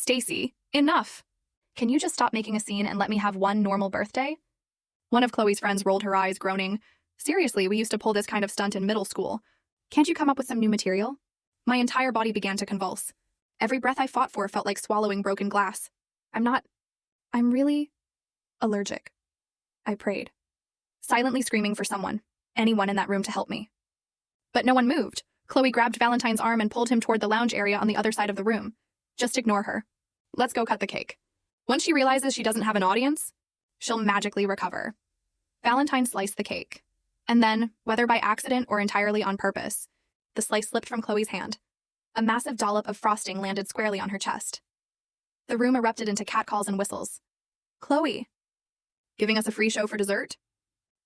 Stacy, enough. Can you just stop making a scene and let me have one normal birthday? One of Chloe's friends rolled her eyes, groaning, Seriously, we used to pull this kind of stunt in middle school. Can't you come up with some new material? My entire body began to convulse. Every breath I fought for felt like swallowing broken glass. I'm really allergic. I prayed, silently screaming for someone, anyone in that room to help me. But no one moved. Chloe grabbed Valentine's arm and pulled him toward the lounge area on the other side of the room. Just ignore her. Let's go cut the cake. Once she realizes she doesn't have an audience, she'll magically recover. Valentine sliced the cake. And then, whether by accident or entirely on purpose, the slice slipped from Chloe's hand. A massive dollop of frosting landed squarely on her chest. The room erupted into catcalls and whistles. Chloe, giving us a free show for dessert?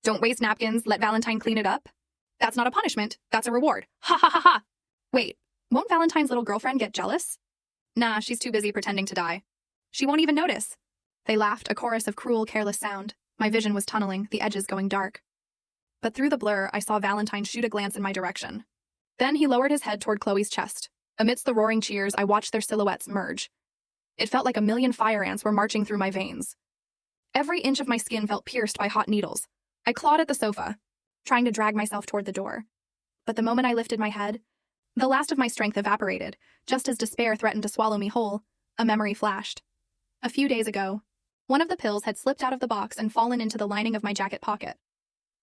Don't waste napkins, let Valentine clean it up. That's not a punishment, that's a reward. Ha ha ha ha! Wait, won't Valentine's little girlfriend get jealous? Nah, she's too busy pretending to die. She won't even notice. They laughed, a chorus of cruel, careless sound. My vision was tunneling, the edges going dark. But through the blur, I saw Valentine shoot a glance in my direction. Then he lowered his head toward Chloe's chest. Amidst the roaring cheers, I watched their silhouettes merge. It felt like a million fire ants were marching through my veins. Every inch of my skin felt pierced by hot needles. I clawed at the sofa, trying to drag myself toward the door. But the moment I lifted my head, the last of my strength evaporated. Just as despair threatened to swallow me whole, a memory flashed. A few days ago, one of the pills had slipped out of the box and fallen into the lining of my jacket pocket.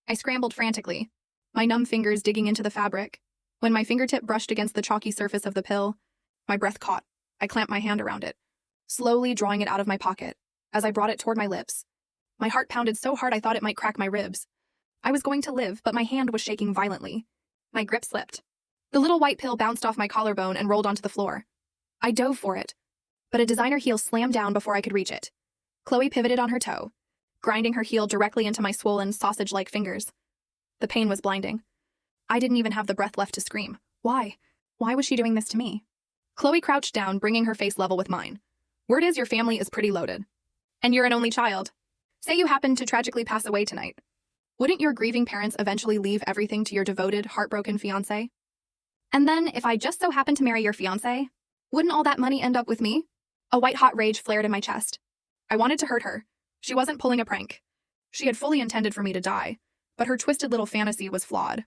I scrambled frantically, my numb fingers digging into the fabric. When my fingertip brushed against the chalky surface of the pill, my breath caught. I clamped my hand around it, slowly drawing it out of my pocket. As I brought it toward my lips, my heart pounded so hard I thought it might crack my ribs. I was going to live, but my hand was shaking violently. My grip slipped. The little white pill bounced off my collarbone and rolled onto the floor. I dove for it, but a designer heel slammed down before I could reach it. Chloe pivoted on her toe, grinding her heel directly into my swollen, sausage-like fingers. The pain was blinding. I didn't even have the breath left to scream. Why? Why was she doing this to me? Chloe crouched down, bringing her face level with mine. Word is your family is pretty loaded. And you're an only child. Say you happen to tragically pass away tonight. Wouldn't your grieving parents eventually leave everything to your devoted, heartbroken fiancé? And then, if I just so happen to marry your fiancé, wouldn't all that money end up with me? A white-hot rage flared in my chest. I wanted to hurt her. She wasn't pulling a prank. She had fully intended for me to die, but her twisted little fantasy was flawed.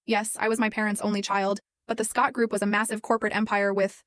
Yes, I was my parents' only child, but the Scott Group was a massive corporate empire with